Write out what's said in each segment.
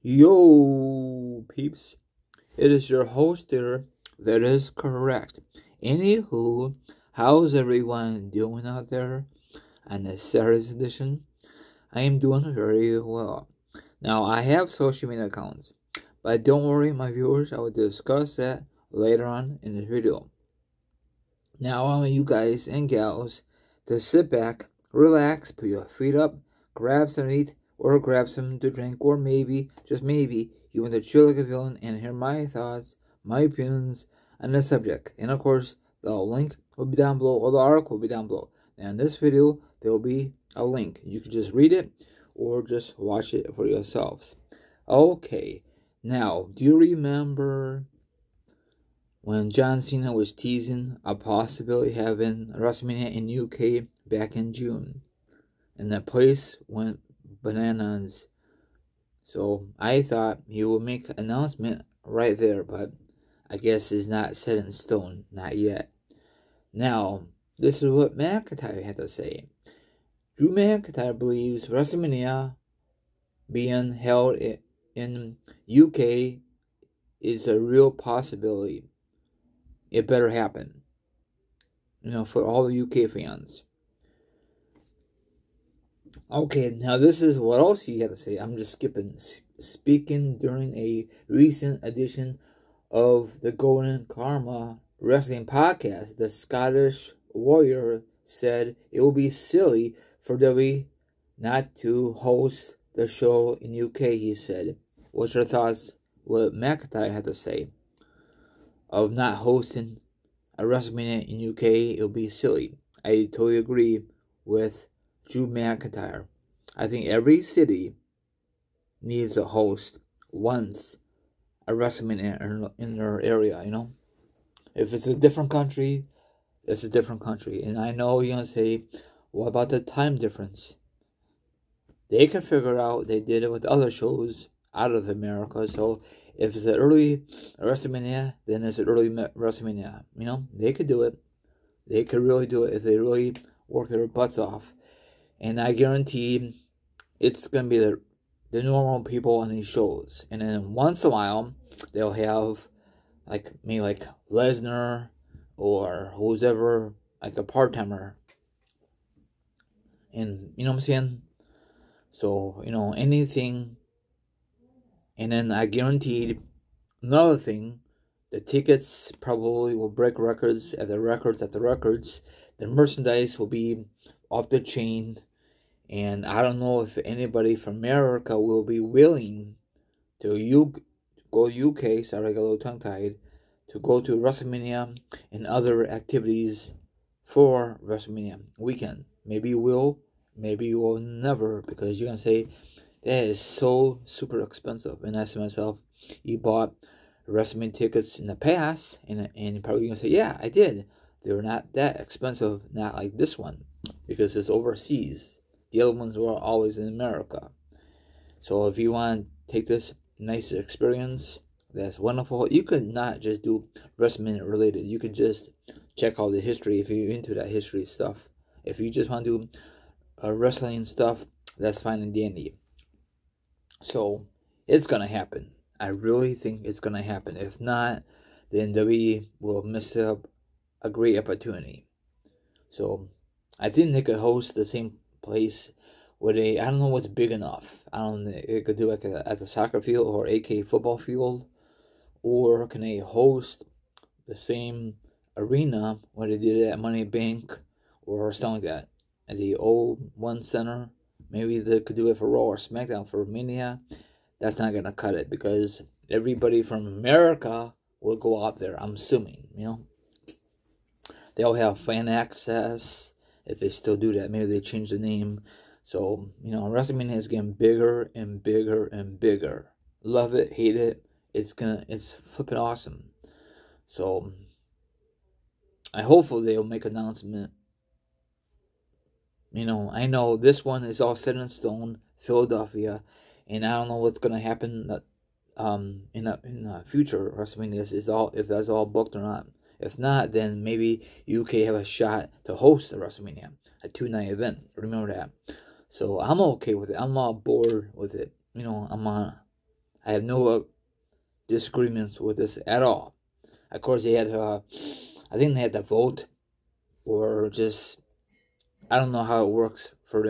Yo, peeps. It is your host there. That is correct. Anywho, how's everyone doing out there on this Saturday's edition? I am doing very well. Now, I have social media accounts, but don't worry, my viewers, I will discuss that later on in the video. Now, I want you guys and gals to sit back, relax, put your feet up, grab some to eat, or grab some to drink, or maybe, just maybe, you want to chill like a villain and hear my thoughts, my opinions on the subject. And of course, the link will be down below, or the article will be down below. And in this video, there will be a link. You can just read it, or just watch it for yourselves. Okay, now, do you remember when John Cena was teasing a possibility having WrestleMania in UK back in June? And the place went bananas. So I thought he would make an announcement right there, but I guess it's not set in stone, not yet. Now, this is what McIntyre had to say. Drew McIntyre believes WrestleMania being held in UK is a real possibility. It better happen. For all the UK fans. Okay, now this is what else he had to say. I'm just skipping. Speaking during a recent edition of the Golden Karma Wrestling Podcast, the Scottish Warrior said it will be silly for WWE not to host the show in UK, he said. What's your thoughts what McIntyre had to say of not hosting a WrestleMania in UK? It'll be silly. I totally agree with Drew McIntyre. I think every city needs a host once a WrestleMania in their area, If it's a different country, it's a different country. And I know you're going to say, what about the time difference? They can figure out, they did it with other shows out of America. So if it's an early WrestleMania, then it's an early WrestleMania. They could do it. They could really do it if they really work their butts off. And I guarantee it's going to be the normal people on these shows. And then once in a while, they'll have maybe Lesnar or who's ever, like a part-timer. And, you know what I'm saying? So, anything. And then I guaranteed another thing. The tickets probably will break records after records after records. The merchandise will be off the chain. And I don't know if anybody from America will be willing to go UK, sorry, I got a little tongue-tied, to go to WrestleMania and other activities for WrestleMania weekend. Maybe you will, maybe you will never, because you're going to say, that is so super expensive. And I said to myself, you bought WrestleMania tickets in the past, and you're probably going to say, yeah, I did. They were not that expensive, not like this one, because it's overseas. The other ones were always in America. So if you want to take this nice experience, that's wonderful. You could not just do WrestleMania related. You could just check out the history if you're into that history stuff. If you just want to do wrestling stuff, that's fine and dandy. So it's going to happen. I really think it's going to happen. If not, then WWE will miss up a great opportunity. So I think they could host the same place with I don't know what's big enough. I don't know, it could do at the soccer field or AK football field, or can they host the same arena where they did it at Money Bank or something like that at the old One Center? Maybe they could do it for Raw or SmackDown for Mania. That's not gonna cut it because everybody from America will go out there. I'm assuming, they'll have fan access. If they still do that, maybe they change the name. So, WrestleMania is getting bigger and bigger and bigger. Love it, hate it. It's flipping awesome. So, hopefully they'll make an announcement. I know this one is all set in stone, Philadelphia, and I don't know what's gonna happen in the future WrestleMania if that's all booked or not. If not, then maybe UK have a shot to host the WrestleMania, a 2-night event. Remember that. So I'm okay with it. I'm not bored with it. I have no disagreements with this at all. Of course, they had I think they had to vote, or just, I don't know how it works for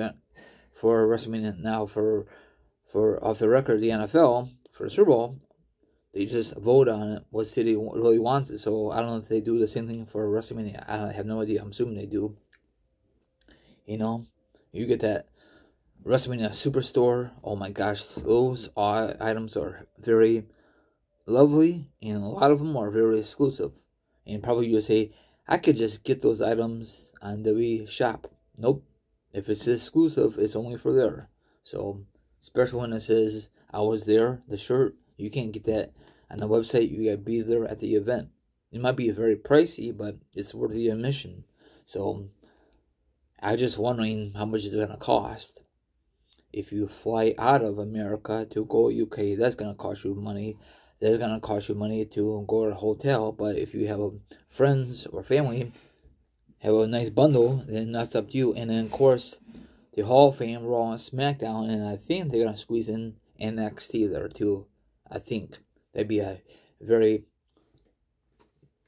WrestleMania now. For off the record, the NFL for the Super Bowl, they just vote on it, what city really wants it. So I don't know if they do the same thing for WrestleMania. I have no idea. I'm assuming they do. You know, you get that WrestleMania Superstore. Oh my gosh, those items are very lovely, and a lot of them are very exclusive. And probably you say, I could just get those items on WWE Shop. Nope. If it's exclusive, it's only for there. So, especially when it says, I was there, the shirt, you can't get that on the website. You gotta be there at the event. It might be very pricey, but it's worth the admission. So, I'm just wondering how much it's gonna cost. If you fly out of America to go UK, that's gonna cost you money. That's gonna cost you money to go to a hotel. But if you have friends or family, have a nice bundle, then that's up to you. And then of course, the Hall of Fame, Raw and SmackDown, and I think they're gonna squeeze in NXT there too. I think that'd be a very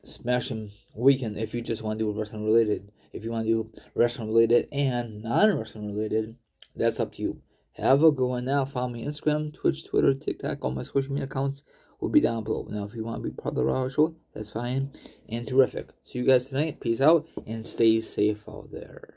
smashing weekend if you just want to do wrestling related. If you want to do wrestling related and non-wrestling related, that's up to you. Have a good one now. Follow me on Instagram, Twitch, Twitter, TikTok. All my social media accounts will be down below. Now, if you want to be part of the Raw Show, that's fine and terrific. See you guys tonight. Peace out and stay safe out there.